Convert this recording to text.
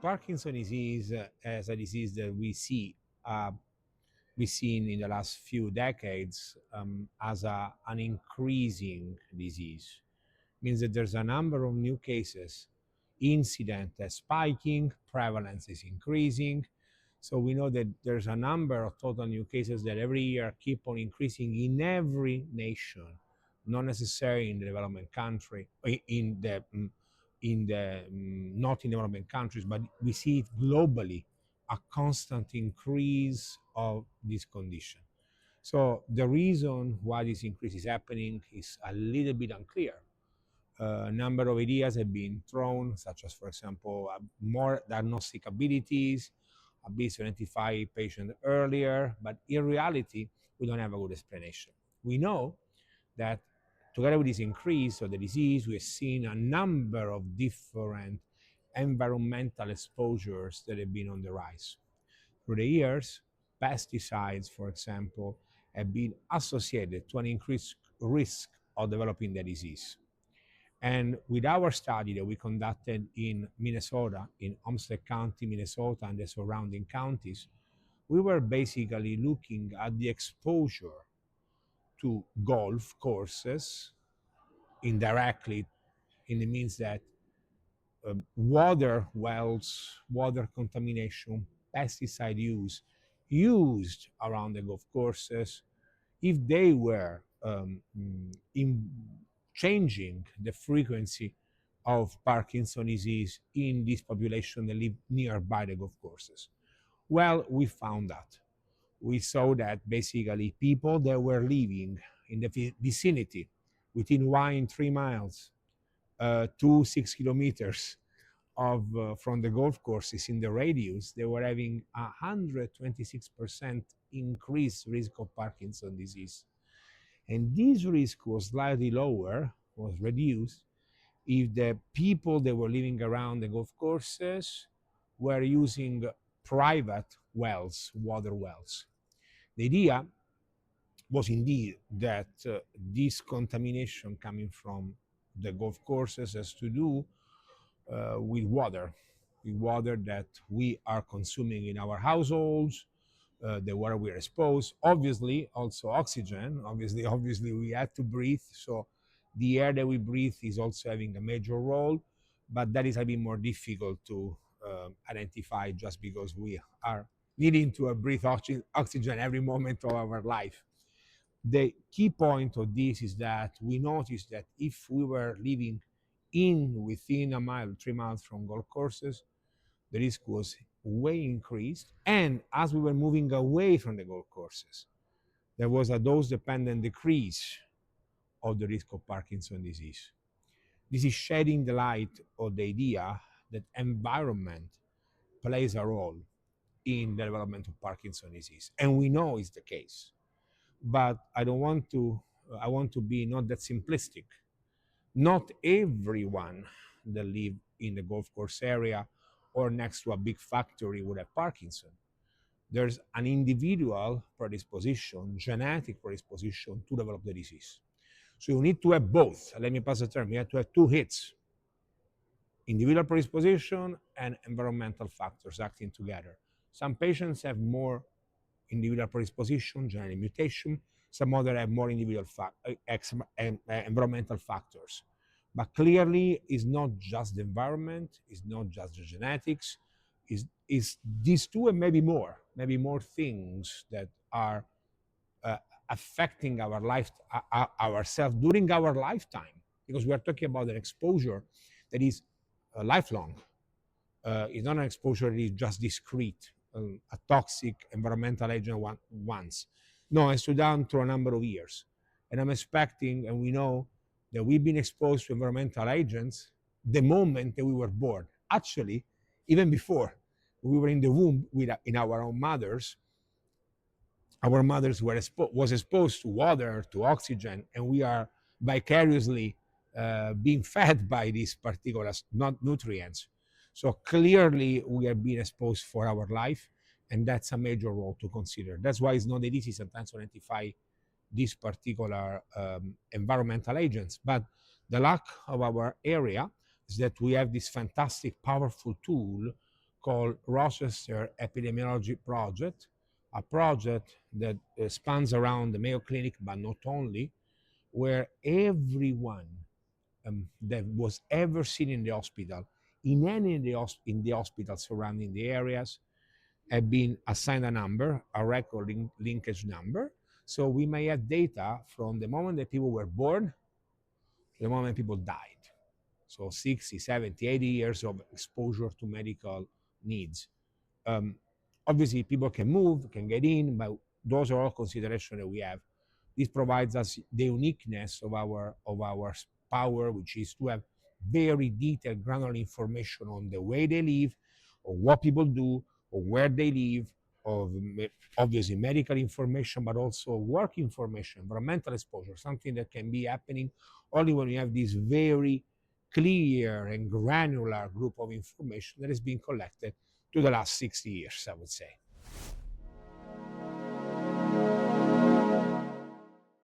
Parkinson's disease as a disease that we've seen in the last few decades as an increasing disease. Means that there's a number of new cases, incident is spiking, prevalence is increasing. So we know that there's a number of total new cases that every year keep on increasing in every nation, not necessarily in the development country, not in development countries, but we see it globally, a constant increase of this condition. So the reason why this increase is happening is a little bit unclear. A number of ideas have been thrown, such as, for example, more diagnostic abilities, ability to identify patient earlier, but in reality, we don't have a good explanation. We know that together with this increase of the disease, we have seen a number of different environmental exposures that have been on the rise. Through the years, pesticides, for example, have been associated to an increased risk of developing the disease. And with our study that we conducted in Minnesota, in Olmsted County, Minnesota, and the surrounding counties, we were basically looking at the exposure to golf courses indirectly, in the means that water wells, water contamination, pesticide use used around the golf courses, if they were in changing the frequency of Parkinson's disease in this population that live nearby the golf courses. Well, we found that. We saw that basically people that were living in the vicinity within 1 3 miles, 2 6 kilometers of from the golf courses in the radius, they were having 126% increased risk of Parkinson's disease. And this risk was slightly lower, was reduced, if the people that were living around the golf courses were using private wells, water wells. The idea was indeed that this contamination coming from the golf courses has to do with water that we are consuming in our households, the water we are exposed. Obviously, also oxygen. Obviously, we have to breathe. So the air that we breathe is also having a major role, but that is a bit more difficult to identify just because we are needing to breathe oxygen every moment of our life. The key point of this is that we noticed that if we were living within a mile, 3 miles from golf courses, the risk was way increased. And as we were moving away from the golf courses, there was a dose-dependent decrease of the risk of Parkinson's disease. This is shedding the light on the idea that environment plays a role in the development of Parkinson's disease. And we know it's the case. But I want to be not that simplistic. Not everyone that live in the golf course area or next to a big factory would have Parkinson. There's an individual predisposition, genetic predisposition to develop the disease. So you need to have both. Let me pass the term. You have to have two hits: individual predisposition and environmental factors acting together. Some patients have more individual predisposition, genetic mutation. Some others have more individual environmental factors. But clearly, it's not just the environment, it's not just the genetics, it's these two and maybe more things that are affecting our life, ourselves during our lifetime, because we are talking about an exposure that is lifelong. It's not an exposure that is just discrete, a toxic environmental agent once. No, it's done through a number of years. And I'm expecting, and we know that we've been exposed to environmental agents the moment that we were born. Actually, even before we were in the womb in our own mothers, our mothers was exposed to water, to oxygen, and we are vicariously being fed by these particular nutrients. So clearly, we are being exposed for our life, and that's a major role to consider. That's why it's not that easy sometimes to identify these particular environmental agents. But the luck of our area is that we have this fantastic, powerful tool called Rochester Epidemiology Project, a project that spans around the Mayo Clinic, but not only, where everyone that was ever seen in the hospital, in any in the hospital surrounding the areas, have been assigned a number, a record linkage number. So we may have data from the moment that people were born to the moment people died. So 60, 70, 80 years of exposure to medical needs. Um, Obviously, people can move, can get in, but those are all considerations that we have. This provides us the uniqueness of our power, which is to have very detailed, granular information on the way they live, or what people do, or where they live, of obviously medical information, but also work information, environmental exposure, something that can be happening only when you have this very clear and granular group of information that has been collected to the last 60 years, I would say.